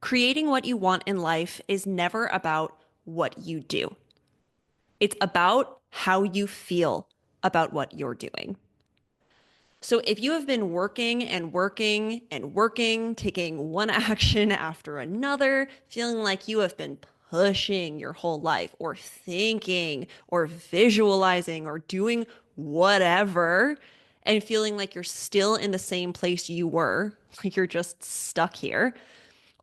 Creating what you want in life is never about what you do. It's about how you feel about what you're doing. So if you have been working and working and working, taking one action after another, feeling like you have been pushing your whole life or thinking or visualizing or doing whatever and feeling like you're still in the same place you were, like you're just stuck here,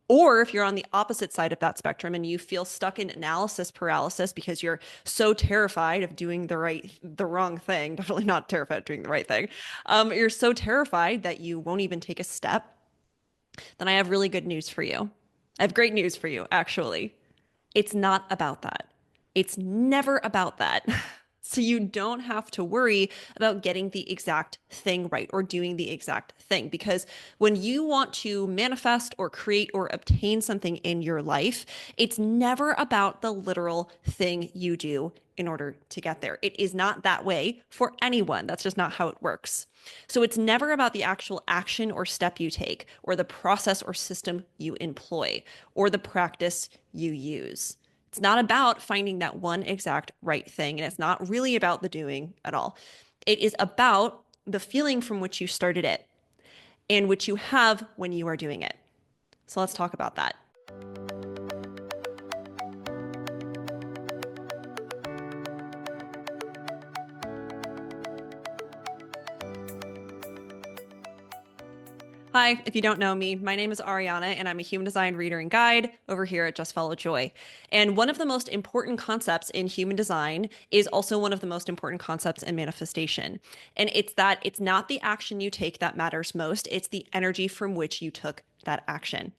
or if you're on the opposite side of that spectrum and you feel stuck in analysis paralysis because you're so terrified of doing the wrong thing, definitely not terrified of doing the right thing. You're so terrified that you won't even take a step, then I have really good news for you. I have great news for you, actually. It's not about that. It's never about that. So you don't have to worry about getting the exact thing right or doing the exact thing. Because when you want to manifest or create or obtain something in your life, it's never about the literal thing you do in order to get there. It is not that way for anyone. That's just not how it works. So it's never about the actual action or step you take, or the process or system you employ, or the practice you use. It's not about finding that one exact right thing, and it's not really about the doing at all. It is about the feeling from which you started it and which you have when you are doing it. So let's talk about that. Hi, if you don't know me, my name is Ariana, and I'm a human design reader and guide over here at Just Follow Joy. And one of the most important concepts in human design is also one of the most important concepts in manifestation. And it's that it's not the action you take that matters most, it's the energy from which you took that action.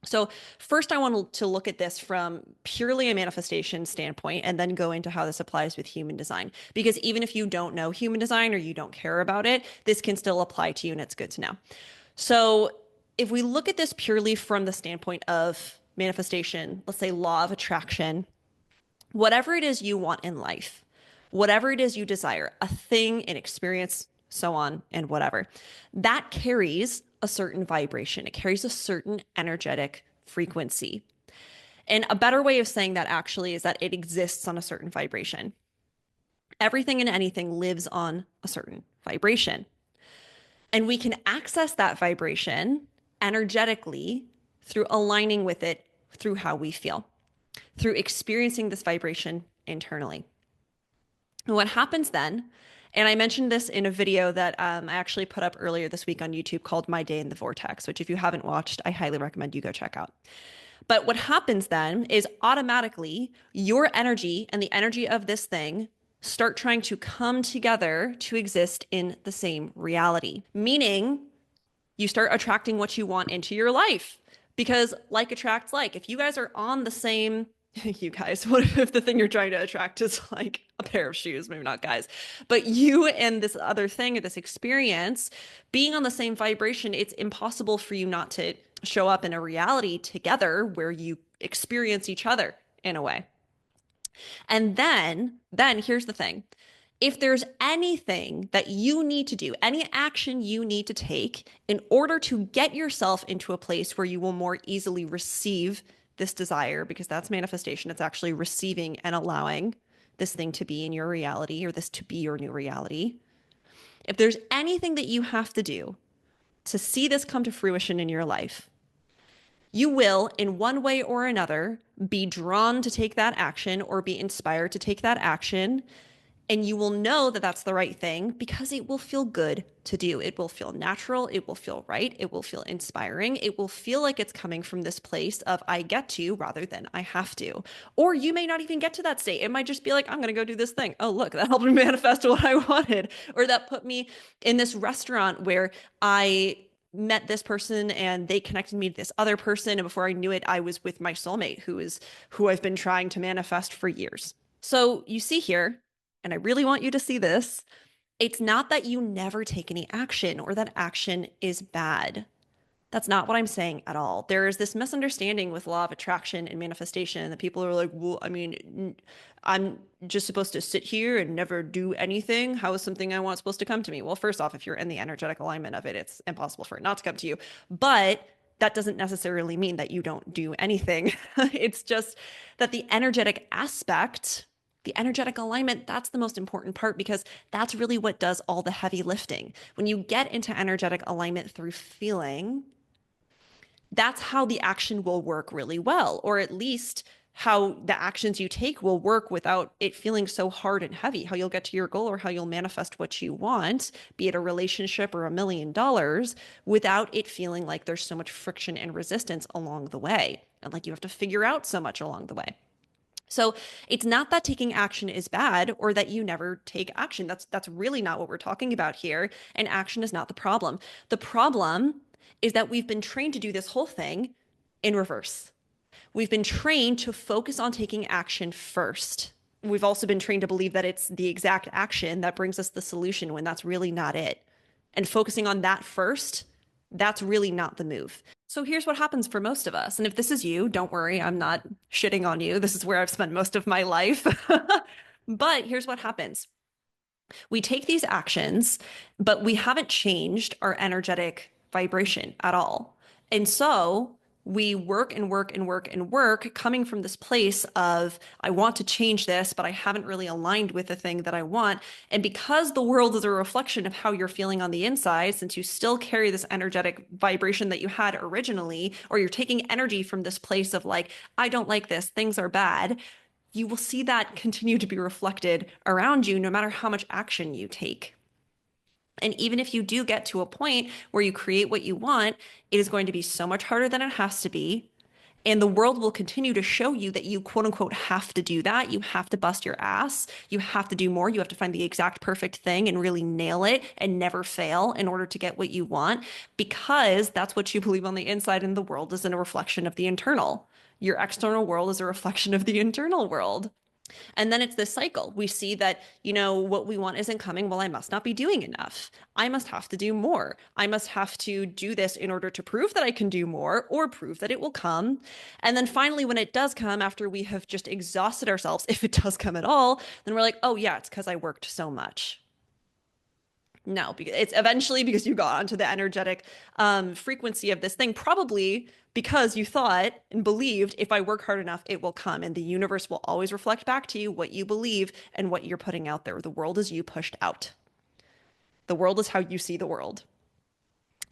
So, first, I want to look at this from purely a manifestation standpoint and then go into how this applies with human design. Because even if you don't know human design or you don't care about it, this can still apply to you, and it's good to know. So, if we look at this purely from the standpoint of manifestation, let's say law of attraction, whatever it is you want in life, whatever it is you desire, a thing, an experience, so on and whatever, that carries a certain vibration. It carries a certain energetic frequency. And a better way of saying that actually is that it exists on a certain vibration. Everything and anything lives on a certain vibration. And we can access that vibration energetically through aligning with it through how we feel, through experiencing this vibration internally. And what happens then, and I mentioned this in a video that I actually put up earlier this week on YouTube called My Day in the Vortex, which if you haven't watched, I highly recommend you go check out. But what happens then is automatically your energy and the energy of this thing start trying to come together to exist in the same reality, meaning you start attracting what you want into your life because like attracts like. If you guys are on the same, you guys, what if the thing you're trying to attract is like a pair of shoes, maybe not guys, but you and this other thing or this experience being on the same vibration, it's impossible for you not to show up in a reality together where you experience each other in a way. And then here's the thing. If there's anything that you need to do, any action you need to take in order to get yourself into a place where you will more easily receive this desire, because that's manifestation, it's actually receiving and allowing this thing to be in your reality or this to be your new reality. If there's anything that you have to do to see this come to fruition in your life, you will, in one way or another, be drawn to take that action or be inspired to take that action. And you will know that that's the right thing because it will feel good to do. It will feel natural. It will feel right. It will feel inspiring. It will feel like it's coming from this place of I get to rather than I have to. Or you may not even get to that state. It might just be like, I'm going to go do this thing. Oh, look, that helped me manifest what I wanted. Or that put me in this restaurant where I met this person and they connected me to this other person. And before I knew it, I was with my soulmate who I've been trying to manifest for years. So you see here, and I really want you to see this, it's not that you never take any action or that action is bad. That's not what I'm saying at all. There is this misunderstanding with law of attraction and manifestation that people are like, well, I mean, I'm just supposed to sit here and never do anything. How is something I want supposed to come to me? Well, first off, if you're in the energetic alignment of it, it's impossible for it not to come to you. But that doesn't necessarily mean that you don't do anything. It's just that the energetic aspect, the energetic alignment, that's the most important part because that's really what does all the heavy lifting. When you get into energetic alignment through feeling, that's how the action will work really well, or at least how the actions you take will work without it feeling so hard and heavy, how you'll get to your goal or how you'll manifest what you want, be it a relationship or $1 million, without it feeling like there's so much friction and resistance along the way. And like you have to figure out so much along the way. So it's not that taking action is bad or that you never take action. That's really not what we're talking about here. And action is not the problem. The problem is that we've been trained to do this whole thing in reverse. We've been trained to focus on taking action first. We've also been trained to believe that it's the exact action that brings us the solution when that's really not it. And focusing on that first, that's really not the move. So here's what happens for most of us. And if this is you, don't worry, I'm not shitting on you. This is where I've spent most of my life. But here's what happens. We take these actions, but we haven't changed our energetic vibration at all. And so we work and work and work and work coming from this place of, I want to change this, but I haven't really aligned with the thing that I want. And because the world is a reflection of how you're feeling on the inside, since you still carry this energetic vibration that you had originally, or you're taking energy from this place of like, I don't like this, things are bad, you will see that continue to be reflected around you no matter how much action you take. And even if you do get to a point where you create what you want, it is going to be so much harder than it has to be. And the world will continue to show you that you quote unquote have to do that. You have to bust your ass. You have to do more. You have to find the exact perfect thing and really nail it and never fail in order to get what you want, because that's what you believe on the inside, and the world is a reflection of the internal. Your external world is a reflection of the internal world. And then it's this cycle. We see that, what we want isn't coming. Well, I must not be doing enough. I must have to do more. I must have to do this in order to prove that I can do more or prove that it will come. And then finally, when it does come, after we have just exhausted ourselves, if it does come at all, then we're like, oh yeah, it's because I worked so much. No, because it's eventually because you got onto the energetic frequency of this thing, probably because you thought and believed if I work hard enough, it will come. And the universe will always reflect back to you what you believe and what you're putting out there. The world is you pushed out. The world is how you see the world.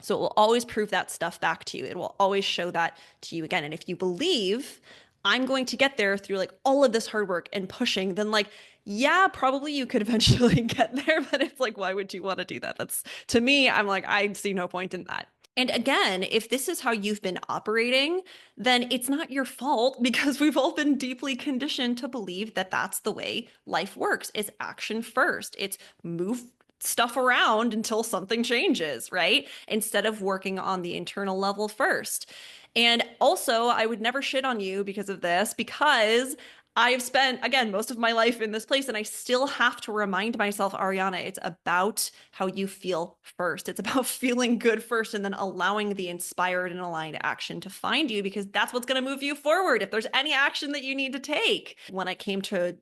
So it will always prove that stuff back to you. It will always show that to you again. And if you believe I'm going to get there through like all of this hard work and pushing, then like, yeah, probably you could eventually get there. But it's like, why would you want to do that? That's, to me, I'm like, I see no point in that. And again, if this is how you've been operating, then it's not your fault, because we've all been deeply conditioned to believe that that's the way life works. It's action first. It's move stuff around until something changes, right? Instead of working on the internal level first. And also, I would never shit on you because of this, because I've spent, again, most of my life in this place, and I still have to remind myself, Ariana, it's about how you feel first. It's about feeling good first and then allowing the inspired and aligned action to find you, because that's what's going to move you forward if there's any action that you need to take. When I came to,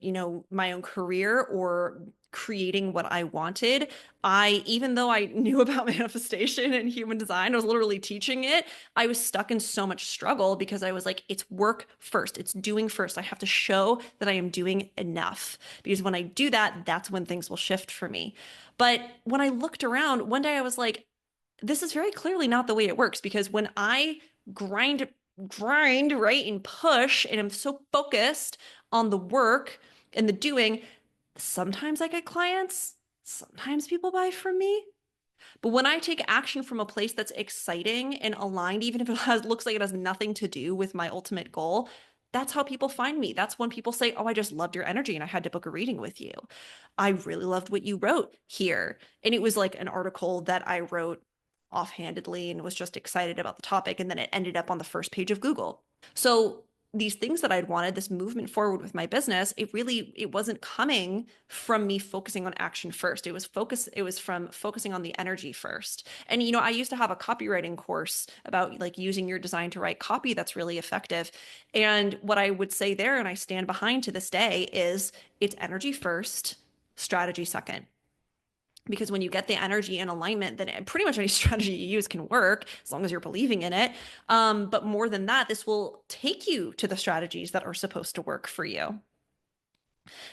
my own career or creating what I wanted, even though I knew about manifestation and human design, I was literally teaching it, I was stuck in so much struggle because I was like, it's work first, it's doing first. I have to show that I am doing enough, because when I do that, that's when things will shift for me. But when I looked around one day, I was like, this is very clearly not the way it works, because when I grind, right, and push, and I'm so focused on the work and the doing, sometimes I get clients, sometimes people buy from me. But when I take action from a place that's exciting and aligned, even if it looks like it has nothing to do with my ultimate goal, that's how people find me. That's when people say, oh, I just loved your energy and I had to book a reading with you. I really loved what you wrote here. And it was like an article that I wrote offhandedly and was just excited about the topic. And then it ended up on the first page of Google. So these things that I'd wanted, this movement forward with my business, it wasn't coming from me focusing on action first. It was from focusing on the energy first. And, I used to have a copywriting course about like using your design to write copy that's really effective. And what I would say there, and I stand behind to this day, is it's energy first, strategy second. Because when you get the energy in alignment, then pretty much any strategy you use can work as long as you're believing in it. But more than that, this will take you to the strategies that are supposed to work for you.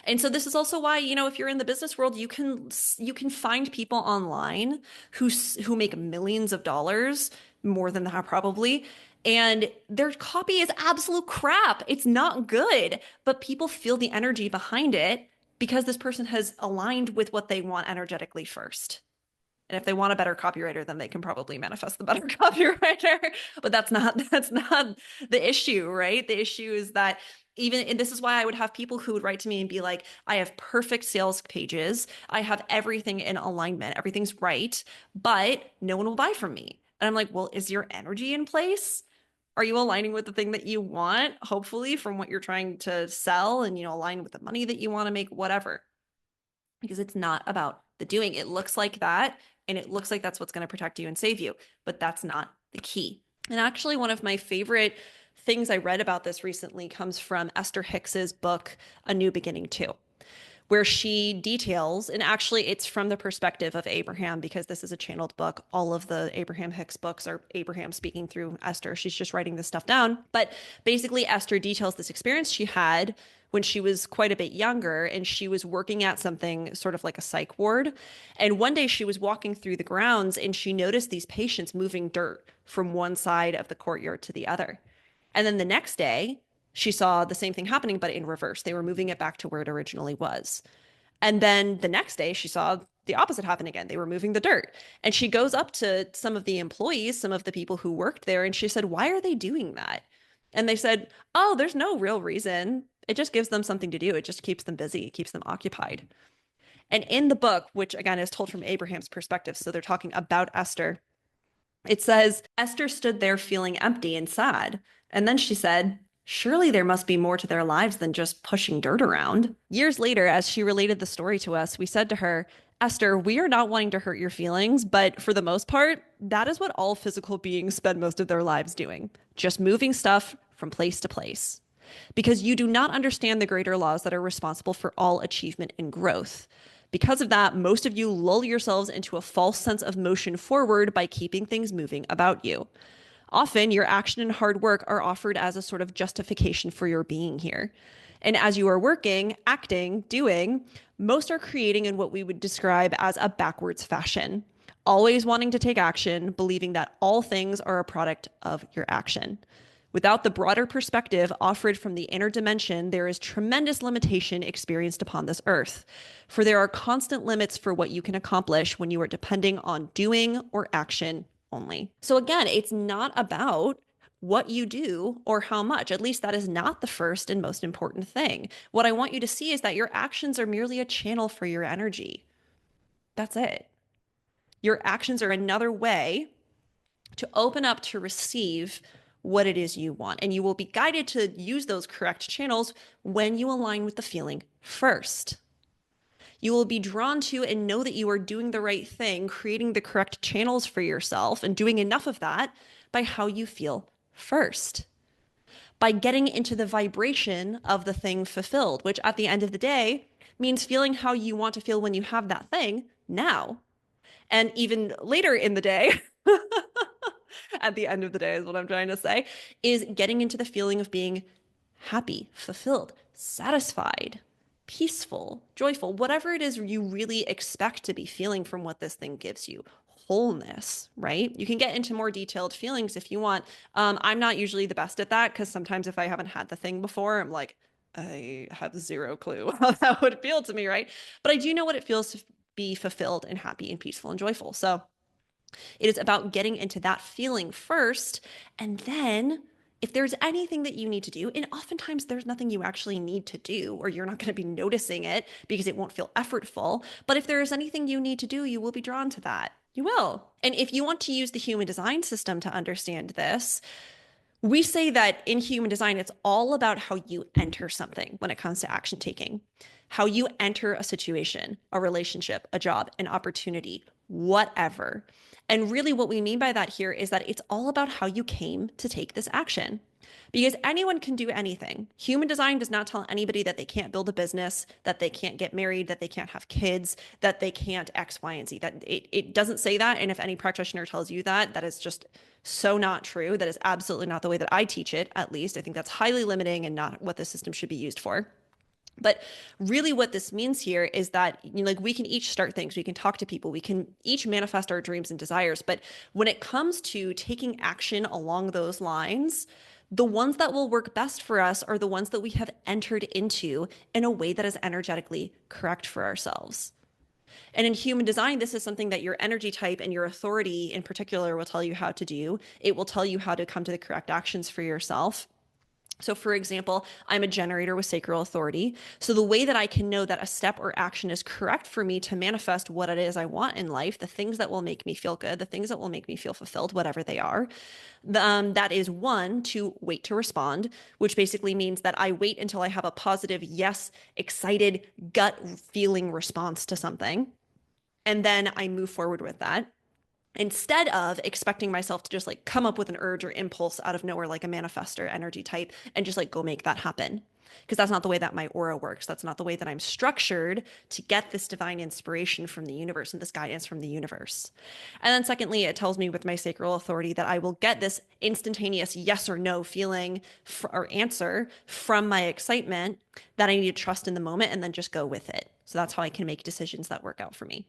And so this is also why, if you're in the business world, you can find people online who make millions of dollars, more than that probably, and their copy is absolute crap. It's not good, but people feel the energy behind it because this person has aligned with what they want energetically first. And if they want a better copywriter, then they can probably manifest the better copywriter. But that's not the issue, right? The issue is that even, and this is why I would have people who would write to me and be like, I have perfect sales pages. I have everything in alignment. Everything's right, but no one will buy from me. And I'm like, well, is your energy in place? Are you aligning with the thing that you want, hopefully, from what you're trying to sell, and, align with the money that you want to make, whatever? Because it's not about the doing. It looks like that, and it looks like that's what's going to protect you and save you, but that's not the key. And actually, one of my favorite things I read about this recently comes from Esther Hicks's book, A New Beginning Too, where she details, and actually it's from the perspective of Abraham, because this is a channeled book. All of the Abraham Hicks books are Abraham speaking through Esther. She's just writing this stuff down. But basically, Esther details this experience she had when she was quite a bit younger, and she was working at something sort of like a psych ward. And one day she was walking through the grounds and she noticed these patients moving dirt from one side of the courtyard to the other. And then the next day, she saw the same thing happening, but in reverse. They were moving it back to where it originally was. And then the next day, she saw the opposite happen again. They were moving the dirt. And she goes up to some of the employees, some of the people who worked there, and she said, why are they doing that? And they said, oh, there's no real reason. It just gives them something to do. It just keeps them busy, it keeps them occupied. And in the book, which again is told from Abraham's perspective, so they're talking about Esther, it says, Esther stood there feeling empty and sad. And then she said, surely there must be more to their lives than just pushing dirt around. Years later, as she related the story to us, we said to her, Esther, we are not wanting to hurt your feelings, but for the most part, that is what all physical beings spend most of their lives doing, just moving stuff from place to place. Because you do not understand the greater laws that are responsible for all achievement and growth. Because of that, most of you lull yourselves into a false sense of motion forward by keeping things moving about you. Often, your action and hard work are offered as a sort of justification for your being here. And as you are working, acting, doing, most are creating in what we would describe as a backwards fashion, always wanting to take action, believing that all things are a product of your action. Without the broader perspective offered from the inner dimension, there is tremendous limitation experienced upon this earth, for there are constant limits for what you can accomplish when you are depending on doing or action only. So again, it's not about what you do or how much. At least that is not the first and most important thing. What I want you to see is that your actions are merely a channel for your energy. That's it. Your actions are another way to open up to receive what it is you want. And you will be guided to use those correct channels when you align with the feeling first. You will be drawn to and know that you are doing the right thing, creating the correct channels for yourself, and doing enough of that by how you feel first. By getting into the vibration of the thing fulfilled, which at the end of the day means feeling how you want to feel when you have that thing now. And even later in the day, at the end of the day is what I'm trying to say, is getting into the feeling of being happy, fulfilled, satisfied, peaceful, joyful, whatever it is you really expect to be feeling from what this thing gives you. Wholeness, right? You can get into more detailed feelings if you want. I'm not usually the best at that, because sometimes if I haven't had the thing before, I'm like, I have zero clue how that would feel to me, right? But I do know what it feels to be fulfilled and happy and peaceful and joyful. So it is about getting into that feeling first. And then if there's anything that you need to do, and oftentimes there's nothing you actually need to do, or you're not going to be noticing it because it won't feel effortful. But if there is anything you need to do, you will be drawn to that. You will. And if you want to use the human design system to understand this, we say that in human design, it's all about how you enter something when it comes to action taking, how you enter a situation, a relationship, a job, an opportunity, whatever. And really what we mean by that here is that it's all about how you came to take this action. Because anyone can do anything. Human design does not tell anybody that they can't build a business, that they can't get married, that they can't have kids, that they can't X, Y, and Z. That it doesn't say that. And if any practitioner tells you that, that is just so not true. That is absolutely not the way that I teach it, at least. I think that's highly limiting and not what the system should be used for. But really what this means here is that, you know, like, we can each start things, we can talk to people, we can each manifest our dreams and desires. But when it comes to taking action along those lines, the ones that will work best for us are the ones that we have entered into in a way that is energetically correct for ourselves. And in human design, this is something that your energy type and your authority in particular will tell you how to do. It will tell you how to come to the correct actions for yourself. So for example, I'm a generator with sacral authority. So the way that I can know that a step or action is correct for me to manifest what it is I want in life, the things that will make me feel good, the things that will make me feel fulfilled, whatever they are, that is one, to wait to respond, which basically means that I wait until I have a positive, yes, excited, gut feeling response to something. And then I move forward with that, instead of expecting myself to just like come up with an urge or impulse out of nowhere, like a manifestor energy type, and just like go make that happen. Because that's not the way that my aura works. That's not the way that I'm structured to get this divine inspiration from the universe and this guidance from the universe. And then secondly, it tells me with my sacral authority that I will get this instantaneous yes or no feeling or answer from my excitement, that I need to trust in the moment and then just go with it. So that's how I can make decisions that work out for me.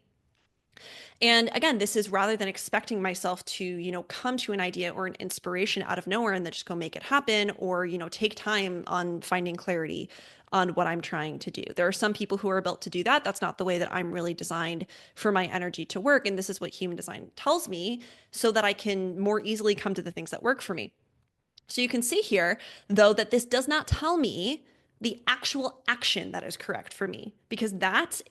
And again, this is rather than expecting myself to, you know, come to an idea or an inspiration out of nowhere and then just go make it happen, or, you know, take time on finding clarity on what I'm trying to do. There are some people who are built to do that. That's not the way that I'm really designed for my energy to work. And this is what human design tells me so that I can more easily come to the things that work for me. So you can see here, though, that this does not tell me the actual action that is correct for me, because that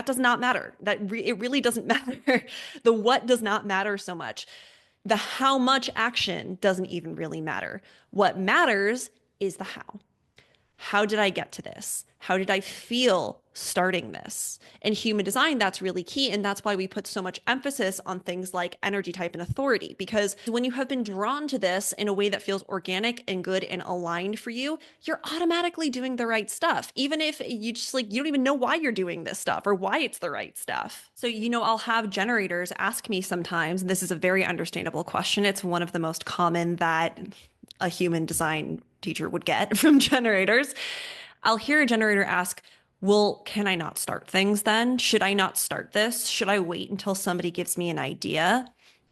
does not matter. It really doesn't matter. The what does not matter so much. The how much action doesn't even really matter. What matters is the how. How did I get to this? How did I feel starting this? In human design, that's really key. And that's why we put so much emphasis on things like energy type and authority, because when you have been drawn to this in a way that feels organic and good and aligned for you, you're automatically doing the right stuff. Even if you just like, you don't even know why you're doing this stuff or why it's the right stuff. So, you know, I'll have generators ask me sometimes, and this is a very understandable question. It's one of the most common that a human design teacher would get from generators. I'll hear a generator ask, well, can I not start things then? Should I not start this? Should I wait until somebody gives me an idea?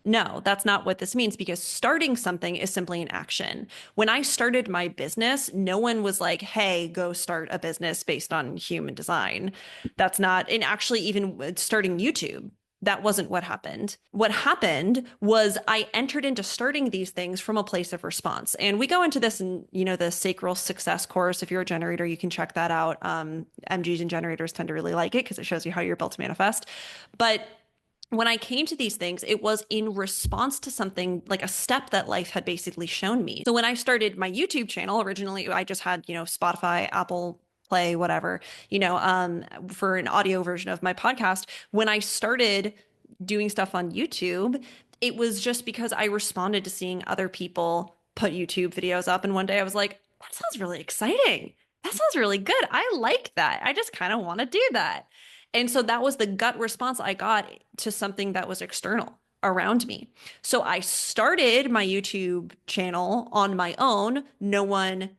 No, that's not what this means, because starting something is simply an action. When I started my business, no one was like, hey, go start a business based on human design. That's not, and actually, even starting YouTube, that wasn't what happened. What happened was I entered into starting these things from a place of response. And we go into this in, you know, the Sacral Success course. If you're a generator, you can check that out. MGs and generators tend to really like it because it shows you how you're built to manifest. But when I came to these things, it was in response to something, like a step that life had basically shown me. So when I started my YouTube channel, originally I just had, you know, Spotify, Apple Play, whatever, you know, for an audio version of my podcast. When I started doing stuff on YouTube, it was just because I responded to seeing other people put YouTube videos up. And one day I was like, that sounds really exciting. That sounds really good. I like that. I just kind of want to do that. And so that was the gut response I got to something that was external around me. So I started my YouTube channel on my own. No one,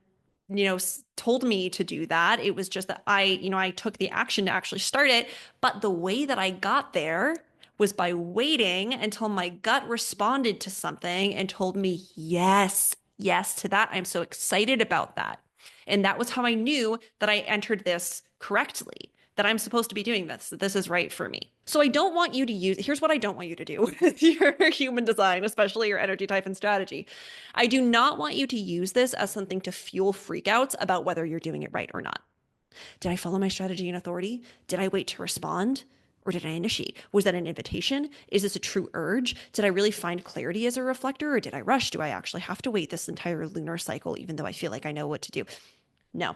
you know, told me to do that. It was just that I took the action to actually start it. But the way that I got there was by waiting until my gut responded to something and told me, yes, yes to that. I'm so excited about that. And that was how I knew that I entered this correctly, that I'm supposed to be doing this, that this is right for me. So I don't want you to here's what I don't want you to do with your human design, especially your energy type and strategy. I do not want you to use this as something to fuel freakouts about whether you're doing it right or not. Did I follow my strategy and authority? Did I wait to respond? Or did I initiate? Was that an invitation? Is this a true urge? Did I really find clarity as a reflector, or did I rush? Do I actually have to wait this entire lunar cycle, even though I feel like I know what to do? No,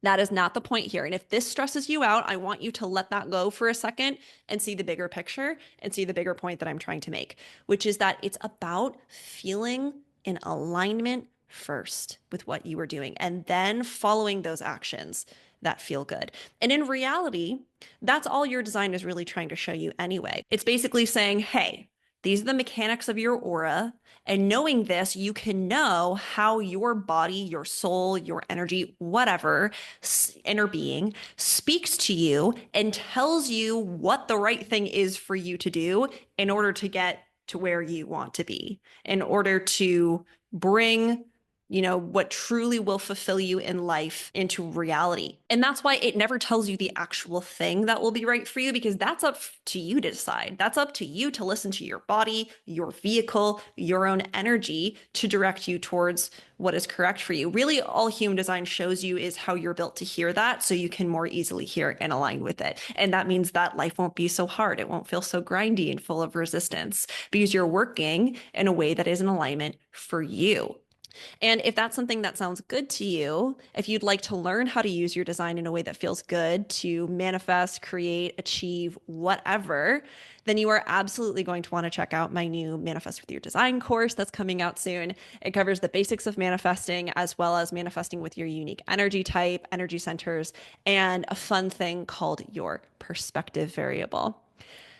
that is not the point here. And if this stresses you out, I want you to let that go for a second and see the bigger picture and see the bigger point that I'm trying to make, which is that it's about feeling in alignment first with what you are doing and then following those actions that feel good. And in reality, that's all your design is really trying to show you anyway. It's basically saying, hey, these are the mechanics of your aura. And knowing this, you can know how your body, your soul, your energy, whatever, inner being speaks to you and tells you what the right thing is for you to do in order to get to where you want to be, in order to bring what truly will fulfill you in life into reality. And that's why it never tells you the actual thing that will be right for you, because that's up to you to decide. That's up to you to listen to your body, your vehicle, your own energy to direct you towards what is correct for you. Really, all human design shows you is how you're built to hear that so you can more easily hear it and align with it. And that means that life won't be so hard. It won't feel so grindy and full of resistance because you're working in a way that is in alignment for you. And if that's something that sounds good to you, if you'd like to learn how to use your design in a way that feels good to manifest, create, achieve, whatever, then you are absolutely going to want to check out my new Manifest with Your Design course that's coming out soon. It covers the basics of manifesting as well as manifesting with your unique energy type, energy centers, and a fun thing called your perspective variable.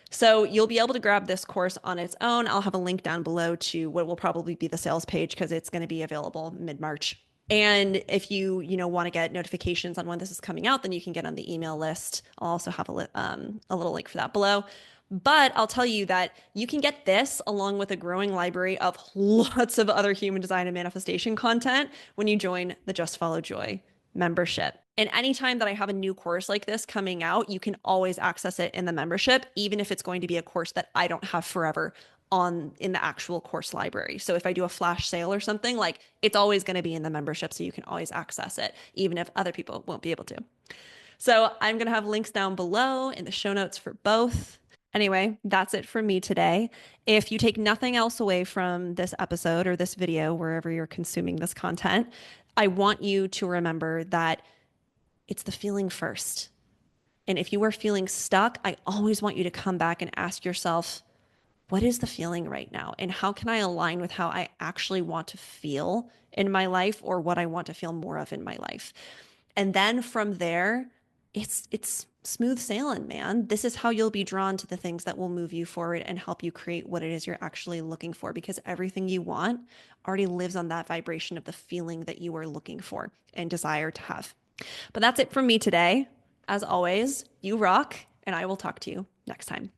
So you'll be able to grab this course on its own. I'll have a link down below to what will probably be the sales page because it's going to be available mid-March. And if you want to get notifications on when this is coming out, then you can get on the email list. I'll also have a little link for that below. But I'll tell you that you can get this along with a growing library of lots of other human design and manifestation content when you join the Just Follow Joy membership. And anytime that I have a new course like this coming out, you can always access it in the membership, even if it's going to be a course that I don't have forever in the actual course library. So if I do a flash sale or something, like it's always going to be in the membership, so you can always access it, even if other people won't be able to. So I'm going to have links down below in the show notes for both. Anyway, that's it from me today. If you take nothing else away from this episode or this video, wherever you're consuming this content, I want you to remember that it's the feeling first. And if you are feeling stuck, I always want you to come back and ask yourself, what is the feeling right now? And how can I align with how I actually want to feel in my life or what I want to feel more of in my life? And then from there, it's smooth sailing, man. This is how you'll be drawn to the things that will move you forward and help you create what it is you're actually looking for, because everything you want already lives on that vibration of the feeling that you are looking for and desire to have. But that's it from me today. As always, you rock, and I will talk to you next time.